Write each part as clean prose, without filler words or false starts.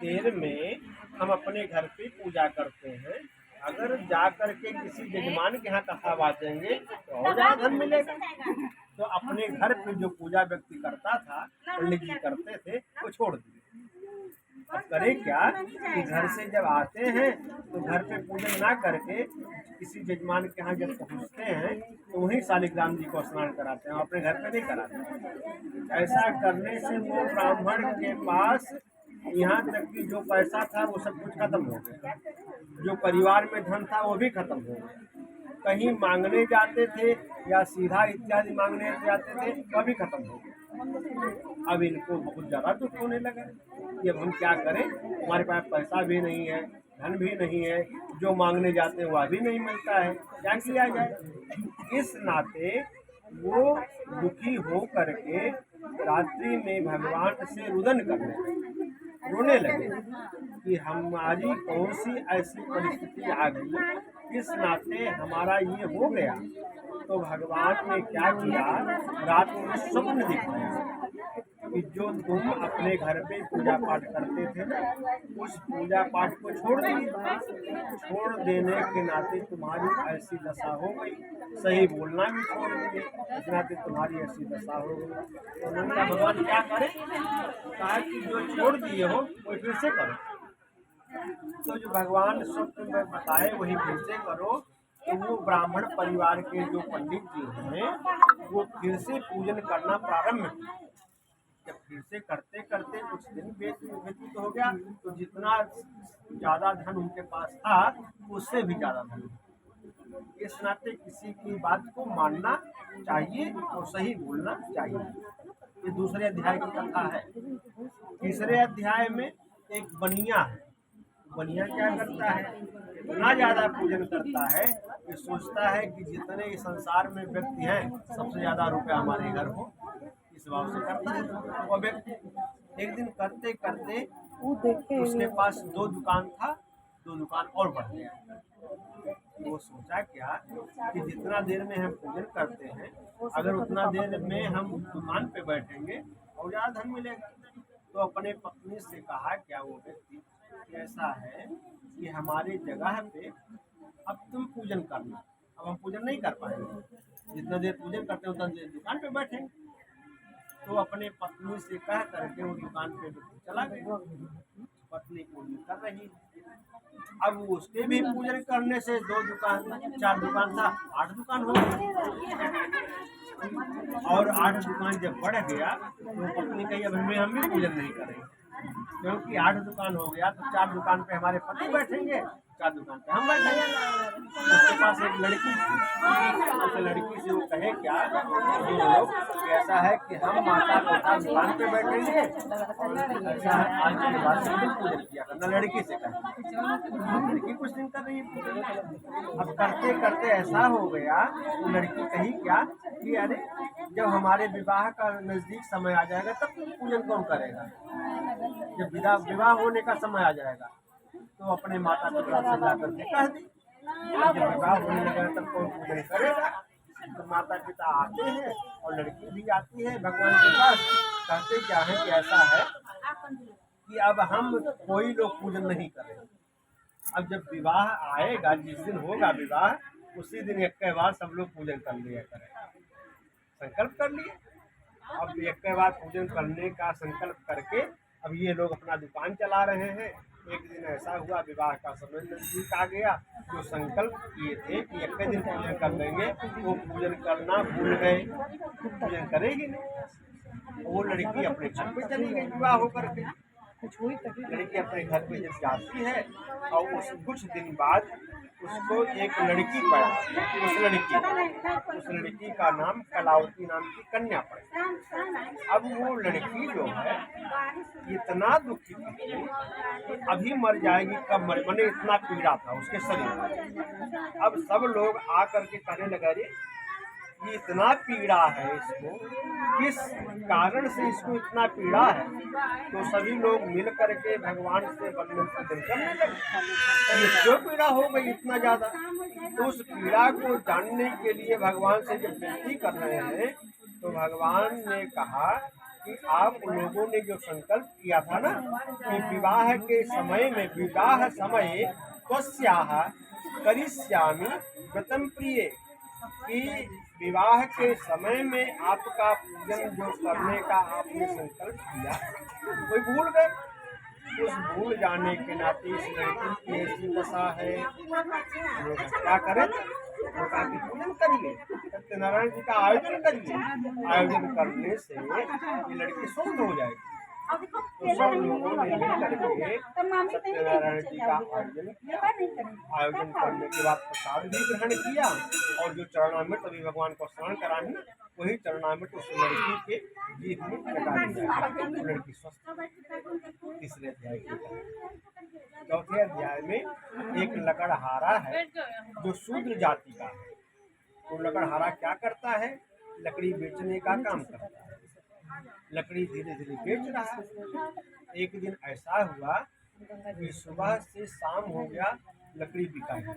देर में हम अपने घर पे पूजा करते हैं, अगर जा करके किसी यजमान के यहाँ कथा बाचेंगे तो और ज़्यादा धन मिलेगा। तो अपने घर पे जो पूजा व्यक्ति करता था, पंडित जी करते थे, वो छोड़ दिए। अब करें क्या कि घर से जब आते हैं तो घर पे पूजन ना करके किसी यजमान के यहाँ जब पहुँचते हैं तो वहीं शालिग्राम जी को स्नान कराते हैं, अपने घर पे नहीं कराते। ऐसा करने से वो ब्राह्मण के पास यहाँ तक कि जो पैसा था वो सब कुछ खत्म हो गया, जो परिवार में धन था वो भी खत्म हो गया। कहीं मांगने जाते थे या सीधा इत्यादि मांगने जाते थे वो भी खत्म हो गया। अब इनको बहुत ज़्यादा दुख होने लगा कि अब हम क्या करें, हमारे पास पैसा भी नहीं है, धन भी नहीं है, जो मांगने जाते हैं वह भी नहीं मिलता है, क्या किया जाए। इस नाते वो दुखी हो करके रात्रि में भगवान से रुदन करने लगे, रोने लगे कि हमारी कौन सी ऐसी परिस्थिति आ गई, इस नाते हमारा ये हो गया। तो भगवान ने क्या किया, रात में स्वप्न दिखाया कि जो तुम अपने घर पे पूजा पाठ करते थे ना, उस पूजा पाठ को छोड़ दिए। छोड़ देने के नाते तुम्हारी ऐसी दशा हो गई, सही बोलना भी छोड़ दिए, इस नाते तुम्हारी ऐसी दशा हो गई। तो उन्होंने कहा भगवान क्या करें, कहा कि जो छोड़ दिए हो वो फिर से करो। तो जो भगवान स्वप्न में बताए वही फिर से करो। तो वो ब्राह्मण परिवार के जो पंडित जी हैं वो फिर से पूजन करना प्रारंभ किए। जब फिर से करते करते कुछ दिन व्यतीत हो गया तो जितना ज़्यादा धन उनके पास था उससे भी ज़्यादा धन। इस नाते किसी की बात को मानना चाहिए और सही बोलना चाहिए। ये दूसरे अध्याय की कथा है। तीसरे अध्याय में एक बनिया है। बनिया क्या करता है, इतना ज़्यादा पूजन करता है कि सोचता है कि जितने इस संसार में व्यक्ति हैं सबसे ज़्यादा रुपया हमारे घर हो, इस भाव से करता है। वो व्यक्ति एक दिन करते करते उसके पास 2 दुकान था, 2 दुकान और बढ़ गया। वो सोचा क्या कि जितना देर में हम पूजन करते हैं अगर उतना देर में हम दुकान पे बैठेंगे और ज़्यादा धन मिलेगा। तो अपने पत्नी से कहा क्या वो व्यक्ति कि ऐसा है कि हमारी जगह पे अब तुम पूजन करना, अब हम पूजन नहीं कर पाएंगे, जितना देर पूजन करते हैं उतना देर दुकान पे बैठेंगे। तो अपने पत्नी से कह करके वो दुकान पे चला गया। पत्नी पूजन कर रही, अब उसके भी पूजन करने से 2 दुकान 4 दुकान था, 8 दुकान हो गई। और 8 दुकान जब बढ़ गया तो पत्नी कही अब हम भी पूजन नहीं करेंगे, क्योंकि 8 दुकान हो गया तो 4 दुकान पे हमारे पति बैठेंगे, 4 दुकान पे हम बैठेंगे। उसके पास एक लड़की थी, उस लड़की से वो कहे क्या ये लोग ऐसा है कि हम माता पिता दुकान पे बैठेंगे, ऐसा है आज के बाद से तुम पूजन किया करना। लड़की से कहे, लड़की कुछ दिन कर रही है। अब करते करते ऐसा हो गया वो लड़की कही क्या कि अरे जब हमारे विवाह का नजदीक समय आ जाएगा तब पूजन कौन करेगा, जब विवाह होने का समय आ जाएगा तो अपने माता पिता से जाकर के कह दी, जब विवाह होने लगेगा तब कौन पूजन करेगा। तो माता पिता आते हैं और लड़की भी आती है भगवान के पास, कहते क्या है कि ऐसा है कि अब हम कोई लोग पूजन नहीं करेंगे। अब जब विवाह आएगा, जिस दिन होगा विवाह उसी दिन एक के बाद सब लोग पूजन कर लिया करें। संकल्प कर लिए। अब एक के बाद पूजन करने का संकल्प करके अब ये लोग अपना दुकान चला रहे हैं। एक दिन ऐसा हुआ विवाह का समय नजदीक आ गया, जो संकल्प किए थे कि एक दिन पूजन कर लेंगे वो पूजन करना भूल गए, पूजन करेगी नहीं। वो लड़की अपने घर पे चली गई विवाह होकर के। लड़की अपने घर पे जब जाती है और उस कुछ दिन बाद उसको एक लड़की पड़ा, उस लड़की का नाम कलावती नाम की कन्या पड़ी। अब वो लड़की जो है इतना दुखी थी कि अभी मर जाएगी, कब मर, मैंने इतना पीड़ा था उसके शरीर में। अब सब लोग आ करके कहने लगे रे ये इतना पीड़ा है इसको, किस कारण से इसको इतना पीड़ा है। तो सभी लोग मिल करके भगवान से वंदन करने लगे, ये क्यों पीड़ा हो गई इतना ज़्यादा। तो उस पीड़ा को जानने के लिए भगवान से जब विनती कर रहे हैं तो भगवान ने कहा कि आप लोगों ने जो संकल्प किया था ना कि विवाह के समय में, विवाह समय त्वस्याः करिष्यामि व्रतम प्रिय, कि विवाह के समय में आपका पूजन जो करने का आपने संकल्प किया कोई भूल गए। उस भूल जाने के नाते इस लड़की की ऐसी दशा है, लोग क्या करें, कि पूजन करिए, सत्यनारायण जी का आयोजन करिए। आयोजन करने से ये लड़की स्वस्थ हो जाएगी। तो सब लोगों ने मिल करके सत्यनारायण जी का आयोजन किया। आयोजन करने के बाद प्रसाद भी ग्रहण किया और जो चरणामृत अभी भगवान को स्नान कराए वही चरणामृत उस लड़की के जीभ में लगा दिया, तो लड़की स्वस्थ। तीसरे अध्याय की चौथे अध्याय में एक लकड़हारा है जो शूद्र जाति का है। तो लकड़हारा क्या करता है, लकड़ी बेचने का काम करता है। लकड़ी धीरे धीरे बेच रहा है। एक दिन ऐसा हुआ कि सुबह से शाम हो गया, लकड़ी बिका है।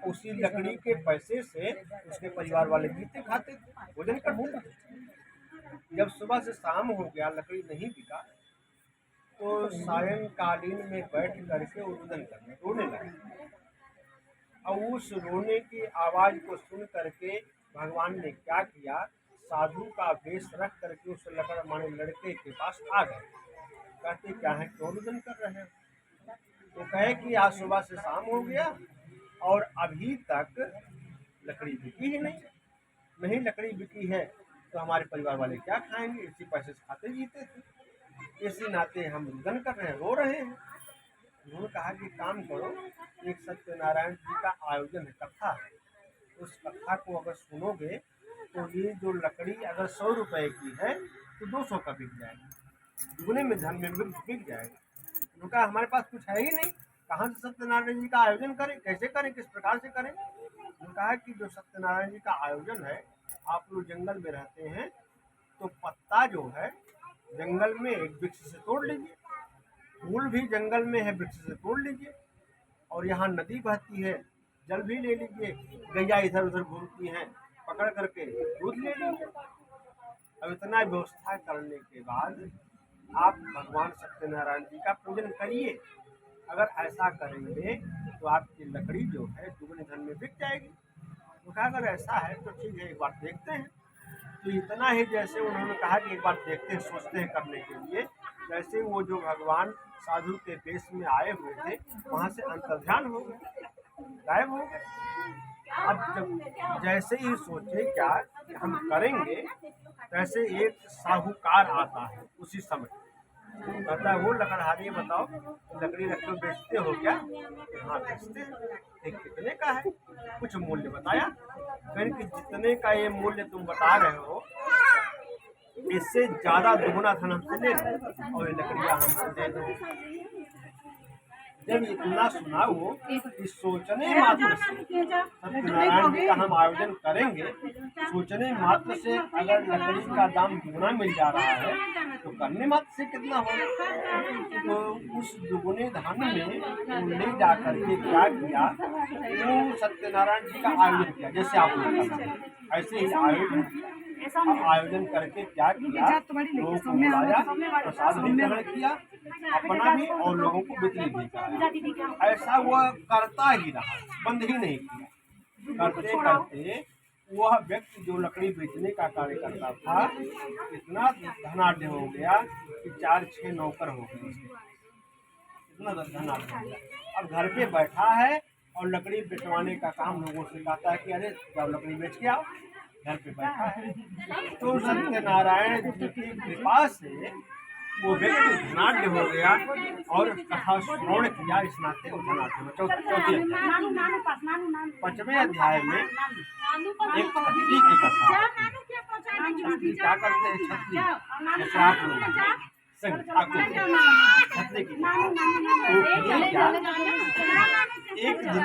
उसी लकड़ी के पैसे से उसके परिवार वाले जीते खाते भोजन करते थे। जब सुबह से शाम हो गया, लकड़ी नहीं बिका, तो सायंकालीन में बैठ करके रुदन करने रोने लगे। और उस रोने की आवाज को सुन करके भगवान ने क्या किया, साधु का वेश रख करके उस लकड़ माने लड़के के पास आ गए। कहते क्या है, क्यों रुदन कर रहे हो? तो कहे कि आज सुबह से शाम हो गया और अभी तक लकड़ी बिकी ही नहीं लकड़ी बिकी है तो हमारे परिवार वाले क्या खाएंगे, इसी पैसे से खाते जीते थे, इसी नाते हम रुदन कर रहे हैं, रो रहे हैं। उन्होंने कहा कि काम करो, एक सत्यनारायण जी का आयोजन है, कथा है, उस कथा को अगर सुनोगे तो ये जो लकड़ी अगर 100 रुपए की है तो 200 का बिक जाएगा, दुगने में धन में बिक जाएगा। उन्होंने कहा हमारे पास कुछ है ही नहीं, कहाँ से सत्यनारायण जी का आयोजन करें, कैसे करें, किस प्रकार से करें। उन्होंने कहा कि जो सत्यनारायण जी का आयोजन है, आप लोग जंगल में रहते हैं तो पत्ता जो है जंगल में एक वृक्ष से तोड़ लीजिए, फूल भी जंगल में है वृक्ष से तोड़ लीजिए, और यहाँ नदी बहती है जल भी ले लीजिए, गैया इधर उधर घूमती हैं पकड़ करके दूध ले लीजिए। अब इतना व्यवस्था करने के बाद आप भगवान सत्यनारायण जी का पूजन करिए। अगर ऐसा करेंगे तो आपकी लकड़ी जो है दुगने धन में बिक जाएगी। तो कहा अगर ऐसा है तो ठीक है, एक बार देखते हैं। तो इतना ही जैसे उन्होंने कहा कि एक बार देखते हैं, सोचते हैं करने के लिए, जैसे वो जो भगवान साधु के वेश में आए हुए थे वहाँ से अंतर्ध्यान हो गए, गायब हो गए। अब जब जैसे ही सोचे क्या कि हम करेंगे, वैसे एक साहूकार आता है उसी समय, कहता है वो लकड़हारी बताओ लकड़ी रखकर बेचते हो क्या? हाँ बेचते हैं। कितने का है? कुछ मूल्य बताया, कहीं कि जितने का ये मूल्य तुम बता रहे हो इससे ज्यादा दुगुना धन हमसे ले लो और ये लकड़ियां हमसे दे दो। जब इतना सुना वो कि सोचने मात्र से सत्यनारायण जी का हम आयोजन करेंगे, सोचने मात्र से अगर लकड़ी का दाम दुगुना मिल जा रहा है तो करने मात्र से कितना होगा। तो उस दुगुने धन में ले जा करके क्या किया, वो सत्यनारायण जी का आयोजन किया, जैसे आप लोग ऐसे ही आयोजन करके क्या किया, लोगों को बुलाया, प्रसाद भी ग्रहण किया, अपना भी और लोगों को वितरित भी किया। ऐसा वह करता ही रहा, बंद ही नहीं किया। करते करते वह व्यक्ति जो लकड़ी बेचने का कार्य करता था इतना धनाढ्य हो गया कि 4-6 नौकर हो गए, इतना धनाढ्य हो गया। अब घर पे बैठा है और लकड़ी बेचवाने का काम लोगों से कहता है कि अरे जाओ लकड़ी बेच के आओ, घर पे बैठा है। तो सत्यनारायण जी की कृपा से वो व्यक्ति धनाढ्य हो गया और कथा श्रवण किया, इस नाते वो धनाढ्य हो। चौथे 5वें अध्याय में एक छतरी की कथा। छतरी क्या करते हैं, छतरी जैसे आप लोग छतरी की एक दिन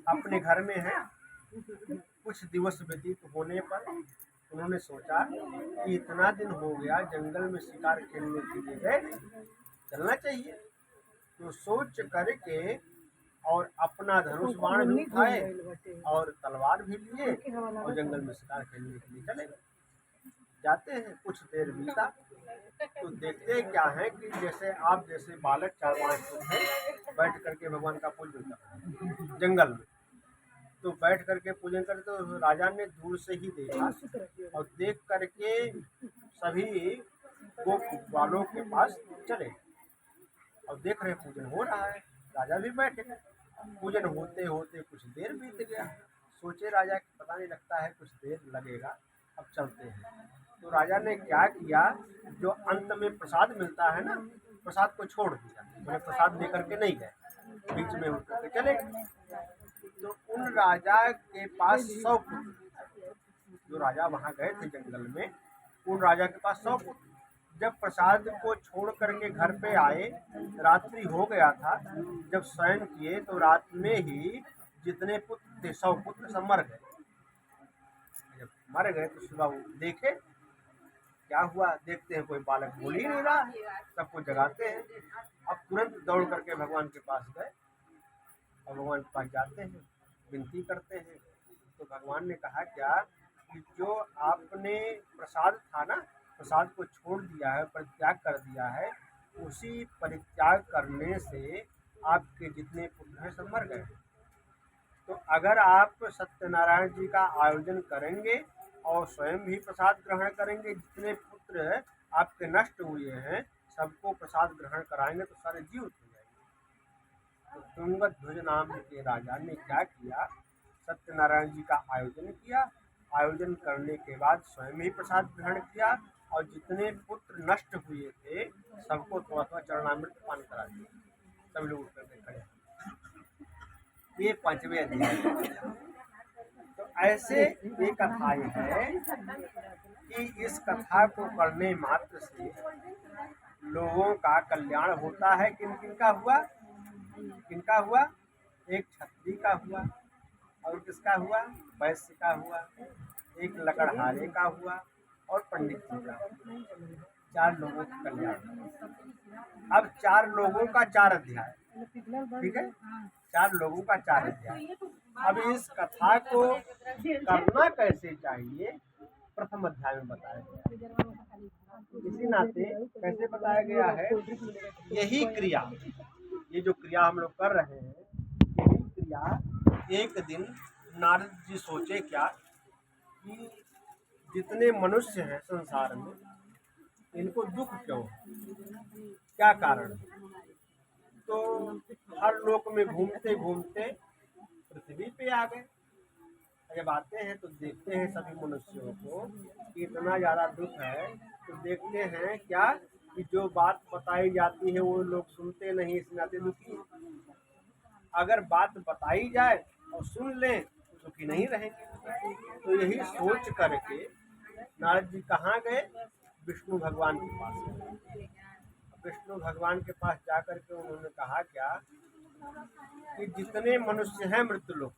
अपने घर में है, कुछ दिवस व्यतीत होने पर उन्होंने सोचा कि इतना दिन हो गया जंगल में शिकार खेलने के लिए गए, चलना चाहिए। तो सोच करके और अपना धनुष बाण भी उठाए और तलवार भी लिए और जंगल में शिकार खेलने के लिए चले गए। जाते हैं, कुछ देर बीता तो देखते क्या है कि जैसे बालक 4-5 लोग हैं बैठ करके भगवान का पूजन कर रहे हैं जंगल में। तो बैठ करके पूजन करे तो राजा ने दूर से ही देखा और देख करके सभी गोप वालों के पास चले गए और देख रहे पूजन हो रहा है, राजा भी बैठे। पूजन होते होते कुछ देर बीत गया। सोचे राजा कि पता नहीं लगता है कुछ देर लगेगा, अब चलते हैं। तो राजा ने क्या किया, जो अंत में प्रसाद मिलता है ना, प्रसाद को छोड़ दिया, मैंने प्रसाद लेकर के नहीं गए, बीच में उठ करके चले गए। तो उन राजा के पास 100 पुत्र, जो राजा वहां गए थे जंगल में, उन राजा के पास 100 पुत्र। जब प्रसाद को छोड़ करके घर पे आए, रात्रि हो गया था, जब शयन किए तो रात में ही जितने पुत्र थे 100 पुत्र सब मर गए। जब मर गए तो सुबह वो देखे क्या हुआ, देखते हैं कोई बालक बोल ही नहीं रहा, सबको जगाते हैं। अब तुरंत दौड़ करके भगवान के पास गए और भगवान के पास जाते हैं, विनती करते हैं। तो भगवान ने कहा क्या कि जो आपने प्रसाद था ना, प्रसाद को छोड़ दिया है, परित्याग कर दिया है, उसी परित्याग करने से आपके जितने पुत्र हैं सब मर गए। तो अगर आप सत्यनारायण जी का आयोजन करेंगे और स्वयं भी प्रसाद ग्रहण करेंगे, जितने पुत्र आपके नष्ट हुए हैं सबको प्रसाद ग्रहण कराएंगे तो सारे जीवित हो जाएंगे। तो तुंगध्वज नाम के राजा ने क्या किया, सत्यनारायण जी का आयोजन किया, आयोजन करने के बाद स्वयं ही प्रसाद ग्रहण किया और जितने पुत्र नष्ट हुए थे सबको थोड़ा थोड़ा चरणामृत पान करा दिया। सब लोग उठ करके खड़े। ये 5वें अध्याय। तो ऐसे ये कथाएं हैं कि इस कथा को करने मात्र से लोगों का कल्याण होता है। किन किन का हुआ, किनका हुआ, एक क्षत्रिय का हुआ और किसका हुआ, वैश्य का हुआ, एक लकड़हारे का हुआ और पंडित जी का। 4 लोगों का कल्याण। अब 4 लोगों का 4 अध्याय, ठीक है, 4 लोगों का 4 अध्याय। अब इस कथा को करना कैसे चाहिए प्रथम अध्याय में बताया गया। इसी नाते कैसे बताया गया है, यही क्रिया, ये जो क्रिया हम लोग कर रहे हैं, यही क्रिया एक दिन नारद जी सोचे क्या कि जितने मनुष्य हैं संसार में इनको दुख क्यों, क्या कारण है। तो हर लोक में घूमते घूमते पृथ्वी पे आ गए। जब आते हैं तो देखते हैं सभी मनुष्यों को कि इतना ज़्यादा दुख है, तो देखते हैं क्या कि जो बात बताई जाती है वो लोग सुनते नहीं, इस नाते दुखी। अगर बात बताई जाए और सुन लें तो सुखी नहीं रहेंगे। तो यही सोच करके नारद जी कहाँ गए, विष्णु भगवान के पास। विष्णु भगवान के पास जाकर के उन्होंने कहा क्या कि जितने मनुष्य हैं मृत्यु लोग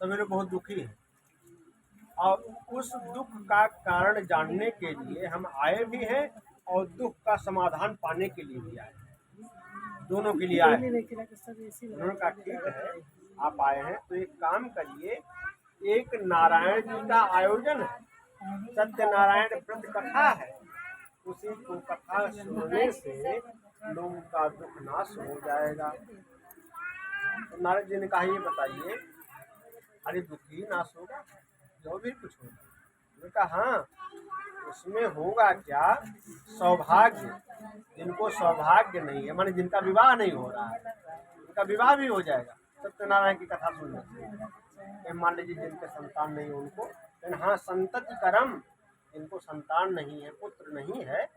सभी लोग बहुत दुखी हैं और उस दुख का कारण जानने के लिए हम आए भी हैं और दुख का समाधान पाने के लिए भी आए, दोनों के लिए आए। उन्होंने कहा ठीक है आप आए हैं तो एक काम करिए, एक नारायण जी का आयोजन है, सत्यनारायण व्रत कथा है, उसी को कथा सुनने से लोगों का दुख नाश हो जाएगा। तो नारद जी ने कहा ये बताइए, अरे दुख ही नाश होगा, जो भी कुछ होगा। उन्होंने कहा हाँ, उसमें होगा क्या, सौभाग्य, जिनको सौभाग्य नहीं है, माने जिनका विवाह नहीं हो रहा है, उनका विवाह भी हो जाएगा सत्यनारायण की कथा सुनने से। मान लीजिए जिनके संतान नहीं है उनको, लेकिन हाँ संतति कर्म, जिनको संतान नहीं है, पुत्र नहीं है,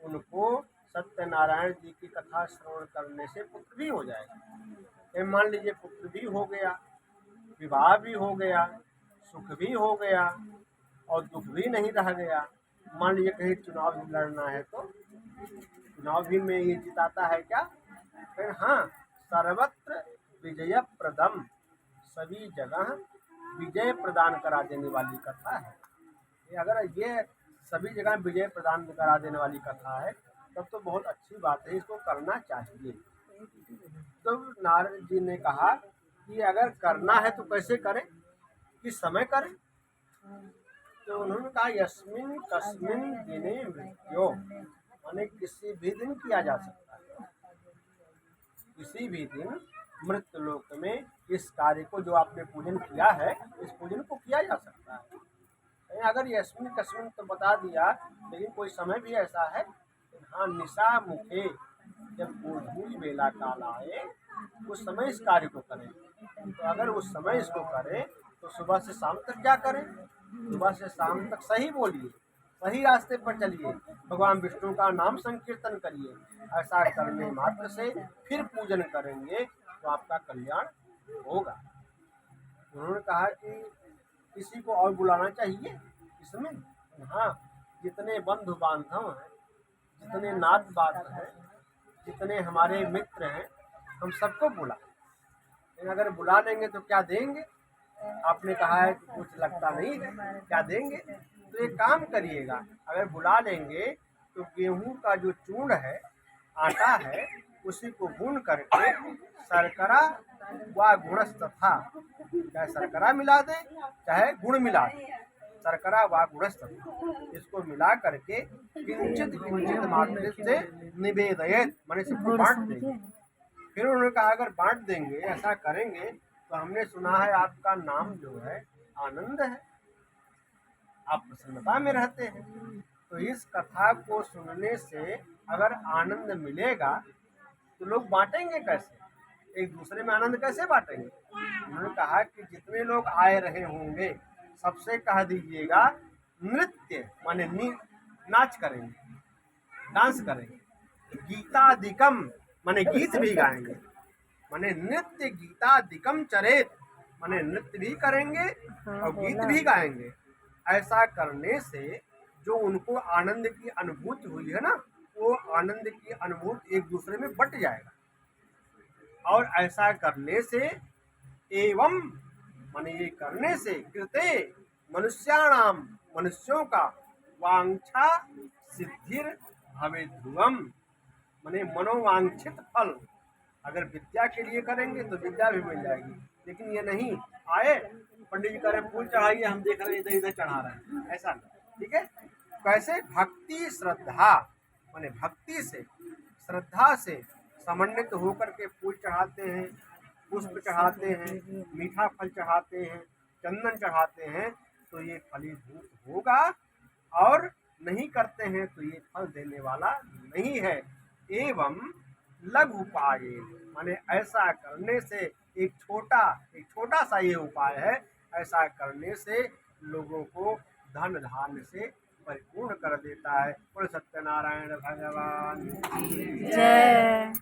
उनको सत्यनारायण जी की कथा श्रवण करने से पुत्र भी हो जाएगा। मान लीजिए पुत्र भी हो गया, विवाह भी हो गया, सुख भी हो गया और दुख भी नहीं रह गया। मान लीजिए कहीं चुनाव लड़ना है तो चुनाव भी में ये जिताता है क्या, फिर हाँ सर्वत्र विजय प्रदम, सभी जगह विजय प्रदान करा देने वाली कथा है। अगर ये सभी जगह विजय प्रदान करा देने वाली कथा है तब तो बहुत अच्छी बात है, इसको करना चाहिए। तो नारद जी ने कहा कि अगर करना है तो कैसे करें, किस समय करें। तो उन्होंने कहा यस्मिन कस्मिन दिने मृत्यो, माने किसी भी दिन किया जा सकता है, किसी भी दिन मृत्यु लोक में इस कार्य को जो आपने पूजन किया है, इस पूजन को किया जा सकता है। अगर यस्मिन कस्मिन तो बता दिया, लेकिन कोई समय भी ऐसा है, हाँ निशा मुखे, जब गोधूली बेला काल आए उस समय इस कार्य को करें। तो अगर उस समय इसको करें तो सुबह से शाम तक क्या करें? सुबह से शाम तक सही बोलिए, सही रास्ते पर चलिए, भगवान विष्णु का नाम संकीर्तन करिए। ऐसा करने मात्र से फिर पूजन करेंगे तो आपका कल्याण होगा। उन्होंने कहा कि किसी को और बुलाना चाहिए इसमें? हाँ, जितने बंधु बांधव हैं, जितने नात बात हैं, जितने हमारे मित्र हैं, हम सबको बुला। लेकिन अगर बुला लेंगे तो क्या देंगे? आपने कहा है कि कुछ लगता नहीं है, क्या देंगे? तो एक काम करिएगा, अगर बुला लेंगे तो गेहूं का जो चूर्ण है, आटा है, उसी को भून करके शर्करा व गुणस्तथा, चाहे शर्करा मिला दें चाहे गुड़ मिला दें, शर्करा व गुणस्तथा, इसको मिला करके किंचित किंचित मात्रा से निवेदयेत, माने सबको बांट देंगे। फिर उन्होंने कहा अगर बांट देंगे, ऐसा करेंगे तो हमने सुना है आपका नाम जो है आनंद है, आप प्रसन्नता में रहते हैं। तो इस कथा को सुनने से अगर आनंद मिलेगा तो लोग बांटेंगे कैसे? एक दूसरे में आनंद कैसे बांटेंगे? उन्होंने कहा कि जितने लोग आए रहे होंगे सबसे कह दीजिएगा नृत्य, माने नाच करेंगे, डांस करेंगे, गीतादिकम माने गीत भी गाएंगे, माने नृत्य गीतादिकम चरेत, माने नृत्य भी करेंगे और गीत भी गाएंगे। ऐसा करने से जो उनको आनंद की अनुभूति हुई है ना, वो आनंद की अनुभूति एक दूसरे में बट जाएगा। और ऐसा करने से एवं माने ये करने से कृते मनुष्याणाम, मनुष्यों का वांछा सिद्धिर भवे ध्रुवम, माने मनोवांछित फल। अगर विद्या के लिए करेंगे तो विद्या भी मिल जाएगी, लेकिन ये नहीं आए पंडित जी कह रहे फूल चढ़ाइए, हम देख रहे इधर इधर चढ़ा रहे हैं, ऐसा नहीं, ठीक है। कैसे? भक्ति श्रद्धा, माने भक्ति से श्रद्धा से समन्वित होकर के फूल चढ़ाते हैं, पुष्प चढ़ाते हैं, मीठा फल चढ़ाते हैं, चंदन चढ़ाते हैं, तो ये फलीभूत होगा। और नहीं करते हैं तो ये फल देने वाला नहीं है। एवं लघु उपाय, माने ऐसा करने से एक छोटा सा ये उपाय है, ऐसा करने से लोगों को धन धान्य से परिपूर्ण कर देता है। बोल सत्यनारायण भगवान जय।